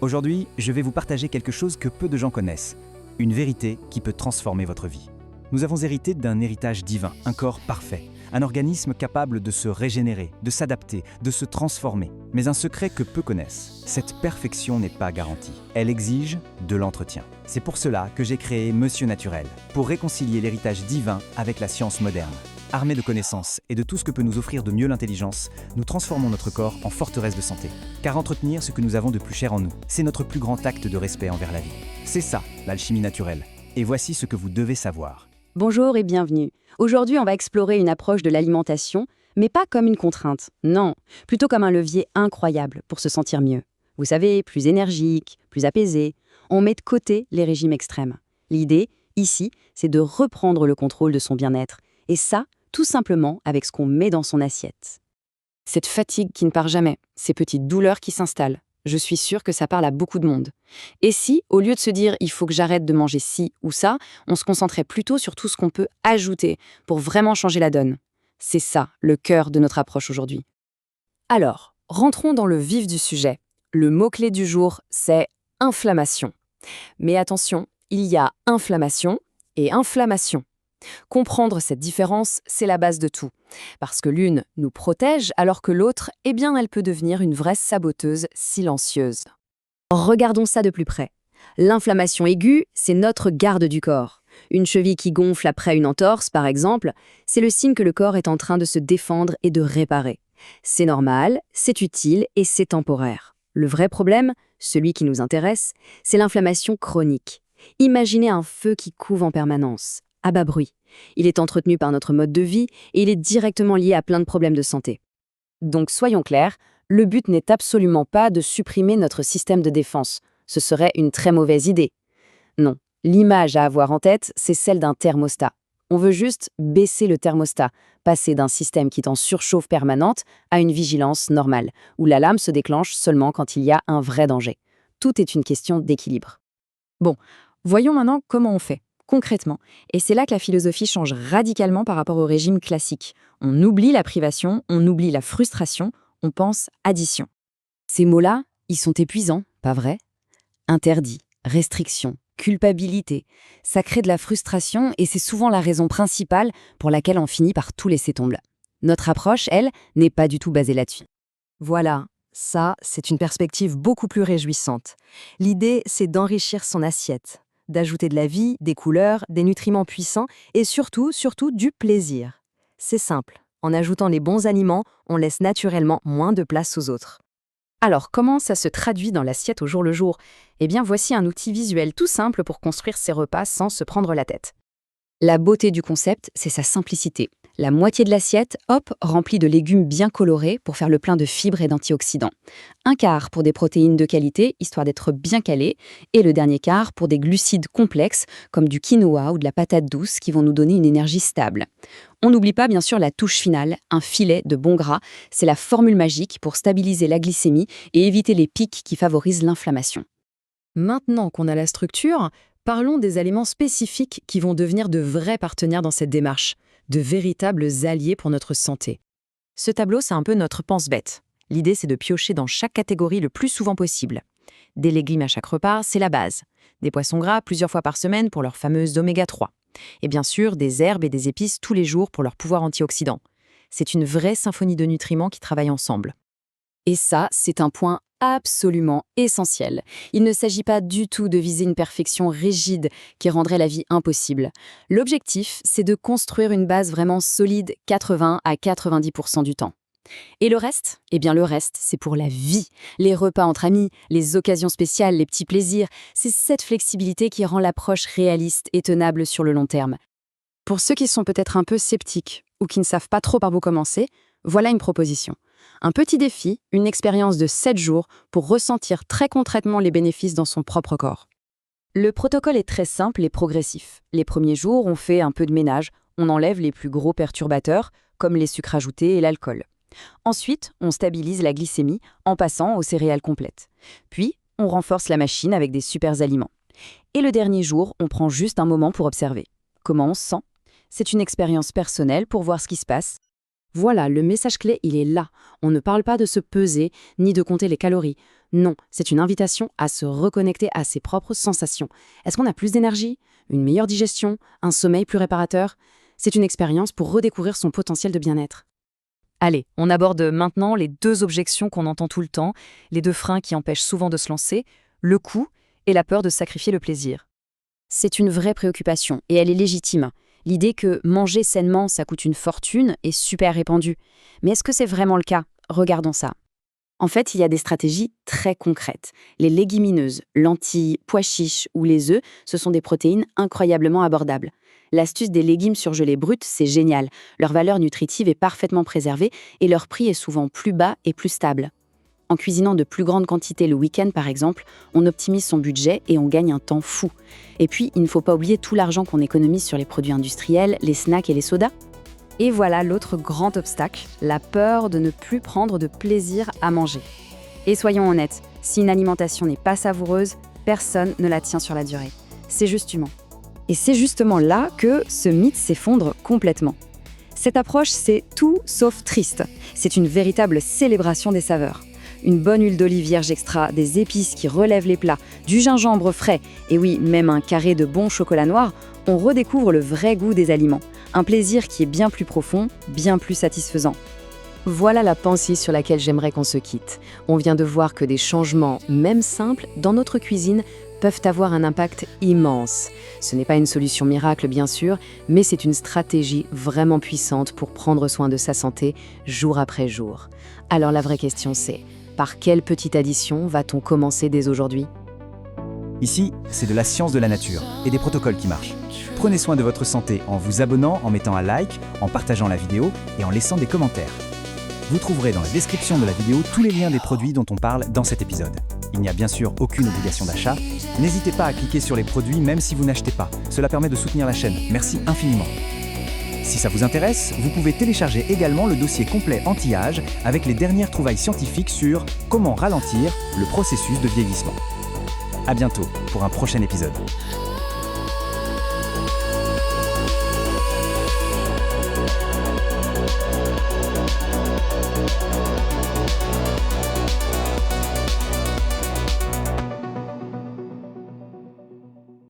Aujourd'hui, je vais vous partager quelque chose que peu de gens connaissent, une vérité qui peut transformer votre vie. Nous avons hérité d'un héritage divin, un corps parfait, un organisme capable de se régénérer, de s'adapter, de se transformer. Mais un secret que peu connaissent, cette perfection n'est pas garantie. Elle exige de l'entretien. C'est pour cela que j'ai créé Monsieur Naturel, pour réconcilier l'héritage divin avec la science moderne. Armés de connaissances et de tout ce que peut nous offrir de mieux l'intelligence, nous transformons notre corps en forteresse de santé. Car entretenir ce que nous avons de plus cher en nous, c'est notre plus grand acte de respect envers la vie. C'est ça, l'alchimie naturelle. Et voici ce que vous devez savoir. Bonjour et bienvenue. Aujourd'hui, on va explorer une approche de l'alimentation, mais pas comme une contrainte, non, plutôt comme un levier incroyable pour se sentir mieux. Vous savez, plus énergique, plus apaisé. On met de côté les régimes extrêmes. L'idée, ici, c'est de reprendre le contrôle de son bien-être. Et ça, tout simplement avec ce qu'on met dans son assiette. Cette fatigue qui ne part jamais, ces petites douleurs qui s'installent, je suis sûre que ça parle à beaucoup de monde. Et si, au lieu de se dire « il faut que j'arrête de manger ci ou ça », on se concentrait plutôt sur tout ce qu'on peut ajouter pour vraiment changer la donne. C'est ça, le cœur de notre approche aujourd'hui. Alors, rentrons dans le vif du sujet. Le mot-clé du jour, c'est « inflammation ». Mais attention, il y a inflammation et inflammation. Comprendre cette différence, c'est la base de tout. Parce que l'une nous protège, alors que l'autre, eh bien, elle peut devenir une vraie saboteuse silencieuse. Regardons ça de plus près. L'inflammation aiguë, c'est notre garde du corps. Une cheville qui gonfle après une entorse, par exemple, c'est le signe que le corps est en train de se défendre et de réparer. C'est normal, c'est utile et c'est temporaire. Le vrai problème, celui qui nous intéresse, c'est l'inflammation chronique. Imaginez un feu qui couve en permanence, à bas bruit. Il est entretenu par notre mode de vie et il est directement lié à plein de problèmes de santé. Donc soyons clairs, le but n'est absolument pas de supprimer notre système de défense. Ce serait une très mauvaise idée. Non, l'image à avoir en tête, c'est celle d'un thermostat. On veut juste baisser le thermostat, passer d'un système qui est en surchauffe permanente à une vigilance normale, où l'alarme se déclenche seulement quand il y a un vrai danger. Tout est une question d'équilibre. Bon, voyons maintenant comment on fait. Concrètement. Et c'est là que la philosophie change radicalement par rapport au régime classique. On oublie la privation, on oublie la frustration, on pense addition. Ces mots-là, ils sont épuisants, pas vrai? Interdit, restriction, culpabilité, ça crée de la frustration et c'est souvent la raison principale pour laquelle on finit par tout laisser tomber. Notre approche, elle, n'est pas du tout basée là-dessus. Voilà, ça, c'est une perspective beaucoup plus réjouissante. L'idée, c'est d'enrichir son assiette, d'ajouter de la vie, des couleurs, des nutriments puissants et surtout du plaisir. C'est simple, en ajoutant les bons aliments, on laisse naturellement moins de place aux autres. Alors, comment ça se traduit dans l'assiette au jour le jour? Eh bien, voici un outil visuel tout simple pour construire ses repas sans se prendre la tête. La beauté du concept, c'est sa simplicité. La moitié de l'assiette, hop, remplie de légumes bien colorés pour faire le plein de fibres et d'antioxydants. Un quart pour des protéines de qualité, histoire d'être bien calé, et le dernier quart pour des glucides complexes, comme du quinoa ou de la patate douce, qui vont nous donner une énergie stable. On n'oublie pas bien sûr la touche finale, un filet de bon gras, c'est la formule magique pour stabiliser la glycémie et éviter les pics qui favorisent l'inflammation. Maintenant qu'on a la structure, parlons des aliments spécifiques qui vont devenir de vrais partenaires dans cette démarche, de véritables alliés pour notre santé. Ce tableau, c'est un peu notre pense-bête. L'idée, c'est de piocher dans chaque catégorie le plus souvent possible. Des légumes à chaque repas, c'est la base. Des poissons gras plusieurs fois par semaine pour leur fameuse oméga 3. Et bien sûr, des herbes et des épices tous les jours pour leur pouvoir antioxydant. C'est une vraie symphonie de nutriments qui travaillent ensemble. Et ça, c'est un point absolument essentiel. Il ne s'agit pas du tout de viser une perfection rigide qui rendrait la vie impossible. L'objectif, c'est de construire une base vraiment solide 80 à 90% du temps. Et le reste? Eh bien le reste, c'est pour la vie. Les repas entre amis, les occasions spéciales, les petits plaisirs, c'est cette flexibilité qui rend l'approche réaliste et tenable sur le long terme. Pour ceux qui sont peut-être un peu sceptiques ou qui ne savent pas trop par où commencer, voilà une proposition. Un petit défi, une expérience de 7 jours pour ressentir très concrètement les bénéfices dans son propre corps. Le protocole est très simple et progressif. Les premiers jours, on fait un peu de ménage, on enlève les plus gros perturbateurs, comme les sucres ajoutés et l'alcool. Ensuite, on stabilise la glycémie en passant aux céréales complètes. Puis, on renforce la machine avec des super aliments. Et le dernier jour, on prend juste un moment pour observer. Comment on se sent? C'est une expérience personnelle pour voir ce qui se passe. Voilà, le message clé, il est là. On ne parle pas de se peser, ni de compter les calories. Non, c'est une invitation à se reconnecter à ses propres sensations. Est-ce qu'on a plus d'énergie, une meilleure digestion, un sommeil plus réparateur? C'est une expérience pour redécouvrir son potentiel de bien-être. Allez, on aborde maintenant les deux objections qu'on entend tout le temps, les deux freins qui empêchent souvent de se lancer, le coût et la peur de sacrifier le plaisir. C'est une vraie préoccupation, et elle est légitime. L'idée que manger sainement, ça coûte une fortune est super répandue. Mais est-ce que c'est vraiment le cas? Regardons ça. En fait, il y a des stratégies très concrètes. Les légumineuses, lentilles, pois chiches ou les œufs, ce sont des protéines incroyablement abordables. L'astuce des légumes surgelés bruts, c'est génial. Leur valeur nutritive est parfaitement préservée et leur prix est souvent plus bas et plus stable. En cuisinant de plus grandes quantités le week-end, par exemple, on optimise son budget et on gagne un temps fou. Et puis, il ne faut pas oublier tout l'argent qu'on économise sur les produits industriels, les snacks et les sodas. Et voilà l'autre grand obstacle, la peur de ne plus prendre de plaisir à manger. Et soyons honnêtes, si une alimentation n'est pas savoureuse, personne ne la tient sur la durée. C'est juste humain. Et c'est justement là que ce mythe s'effondre complètement. Cette approche, c'est tout sauf triste. C'est une véritable célébration des saveurs. Une bonne huile d'olive vierge extra, des épices qui relèvent les plats, du gingembre frais, et oui, même un carré de bon chocolat noir, on redécouvre le vrai goût des aliments. Un plaisir qui est bien plus profond, bien plus satisfaisant. Voilà la pensée sur laquelle j'aimerais qu'on se quitte. On vient de voir que des changements, même simples, dans notre cuisine, peuvent avoir un impact immense. Ce n'est pas une solution miracle, bien sûr, mais c'est une stratégie vraiment puissante pour prendre soin de sa santé jour après jour. Alors la vraie question c'est, par quelle petite addition va-t-on commencer dès aujourd'hui ? Ici, c'est de la science de la nature et des protocoles qui marchent. Prenez soin de votre santé en vous abonnant, en mettant un like, en partageant la vidéo et en laissant des commentaires. Vous trouverez dans la description de la vidéo tous les liens des produits dont on parle dans cet épisode. Il n'y a bien sûr aucune obligation d'achat. N'hésitez pas à cliquer sur les produits même si vous n'achetez pas. Cela permet de soutenir la chaîne. Merci infiniment. Si ça vous intéresse, vous pouvez télécharger également le dossier complet anti-âge avec les dernières trouvailles scientifiques sur comment ralentir le processus de vieillissement. À bientôt pour un prochain épisode.